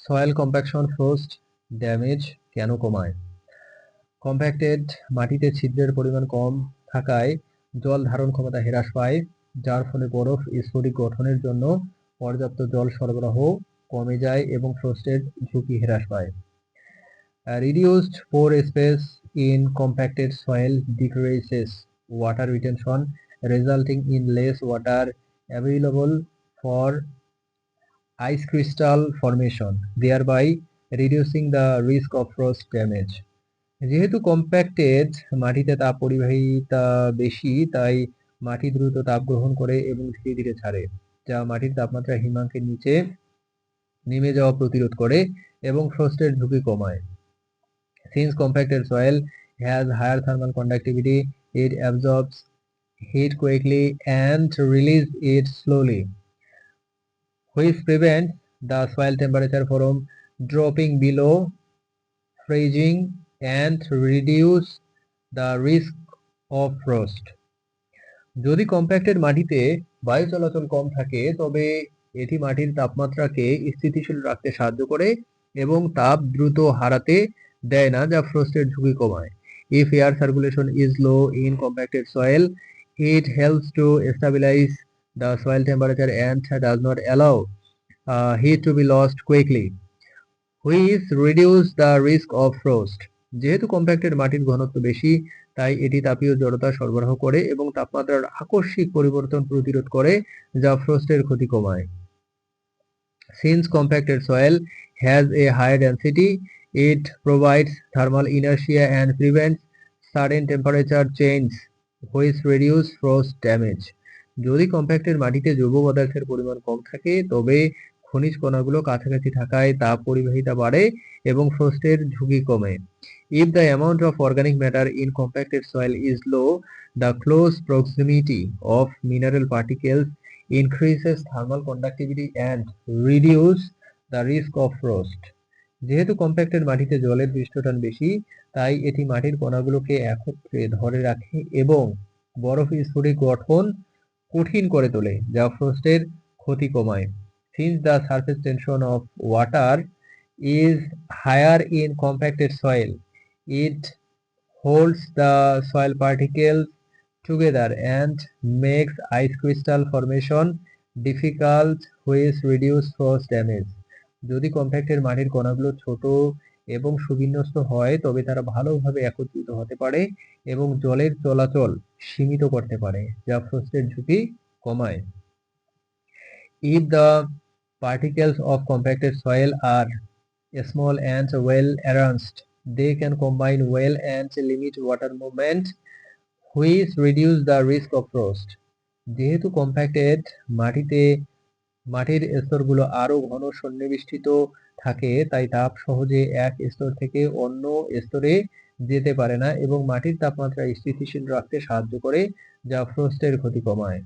Soil compaction frost damage কেন কমায়? Compacted মাটিতে ছিদ্রের পরিমাণ কম থাকায় জল ধারণ ক্ষমতা হ্রাস পায়, যার ফলে বরফ স্ফটিক গঠনের জন্য পর্যাপ্ত জল সরবরাহ কমে যায় এবং ফ্রস্টের ঝুঁকি হ্রাস পায়। Reduced pore space in compacted soil decreases water retention, resulting in less water available for ice crystal formation, thereby reducing the risk of frost damage. যেহেতু কম্প্যাক্টেড মাটিতে তাপ পরিবাহিতা বেশি, তাই মাটি দ্রুত তাপ গ্রহণ করে এবং ধীরে ধীরে ছাড়ে, যা মাটির তাপমাত্রা হিমাঙ্কের নিচে নেমে যাওয়া প্রতিরোধ করে এবং ফ্রস্টের ঝুঁকি কমায়। Since compacted soil has higher thermal conductivity, it absorbs heat quickly and releases it slowly, which prevents the soil temperature from dropping below freezing and reduce the risk of frost. যদি কম্প্যাক্টেড মাটিতে বায়ু চলাচল কম থাকে, তবে এটি মাটির তাপমাত্রাকে স্থিতিশীল রাখতে সাহায্য করে এবং তাপ দ্রুত হারাতে দেয় না, যা ফ্রস্টের ঝুঁকি কমায়। If air circulation is low in compacted soil, it helps to stabilize the soil temperature and does not allow heat to be lost quickly, which reduce the risk of frost. যেহেতু কম্প্যাক্টেড মাটির ঘনত্ব বেশি, তাই এটি তাপীয় জড়তা সরবরাহ করে এবং তাপমাত্রার আকস্মিক পরিবর্তন প্রতিরোধ করে, যা ফ্রস্টের ক্ষতি কমায়। Since compacted soil has a high density, it provides thermal inertia and prevents sudden temperature change, which reduce frost damage. যদি কম্প্যাক্টেড মাটিতে জৈব পদার্থের পরিমাণ কম থাকে, তবে খনিজ কণাগুলো কাছাকাছি থাকায় তাপ পরিবাহিতা বাড়ে এবং ফ্রস্টের ঝুঁকি কমে। If the amount of organic matter in compacted soil is low, the close proximity of mineral particles increases thermal conductivity and reduce the risk of frost. যেহেতু কম্প্যাক্টেড মাটিতে জলের পৃষ্ঠটান বেশি, তাই এটি মাটির কণাগুলোকে একত্রে ধরে রাখে এবং বরফ স্ফটিক গঠন কঠিন করে তোলে, যা ফ্রস্টের ক্ষতি কমায়। Since the surface tension of water is higher in compacted soil, it holds the soil particles together and makes ice crystal formation difficult, which reduce frost damage. যদি কম্প্যাক্টের মাটির কণাগুলো ছোট এবং সুবিন্যস্ত হয়, তবে তারা ভালোভাবে একত্রিত হতে পারে এবং জলের চলাচল সীমিত করতে পারে, যা ফ্রস্টের ঝুঁকি কমায়। If the particles of compacted soil are small and well arranged, they can combine well and limit water movement, which reduce the risk of frost. যেহেতু কম্প্যাক্টেড মাটির স্তরগুলো আরো ঘন সন্নিবেষ্টিত থাকে, তাই তাপ সহজে এক স্তর থেকে অন্য স্তরে যেতে পারে না এবং মাটির তাপমাত্রা স্থিতিশীল রাখতে সাহায্য করে, যা ফ্রস্টের ক্ষতি কমায়।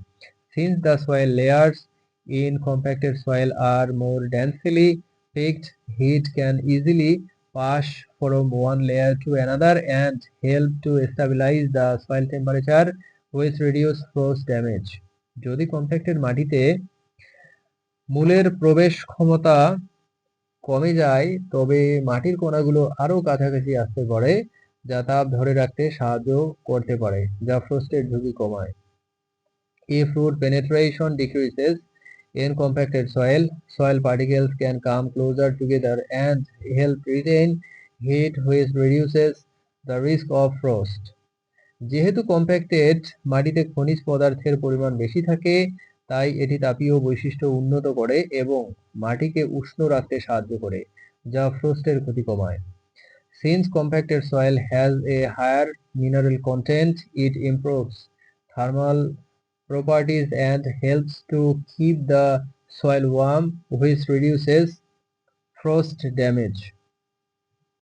Since the soil layers in compacted soil are more densely packed, heat can easily pass from one layer to another and help to stabilize the soil temperature, which reduce frost damage. যদি compacted মাটিতে মূলের প্রবেশ ক্ষমতা কমে যায়, তবে মাটির কণাগুলো আরো কাছাকাছি আসতে পারে, যা তাপ ধরে রাখতে সাহায্য করতে পারে, যা ফ্রস্টের ঝুঁকি কমায়। If root penetration decreases in compacted soil, soil particles can come closer together and help retain heat, which reduces the risk of frost. যেহেতু কম্প্যাক্টেড মাটিতে খনিজ পদার্থের পরিমাণ বেশি থাকে, তাই এটি তাপীয় বৈশিষ্ট্য উন্নত করে এবং মাটিকে উষ্ণ রাখতে সাহায্য করে, যা ফ্রস্টের ক্ষতি কমায়। Since compacted soil has a higher mineral content, it improves thermal properties and helps to keep the soil warm, which reduces frost damage.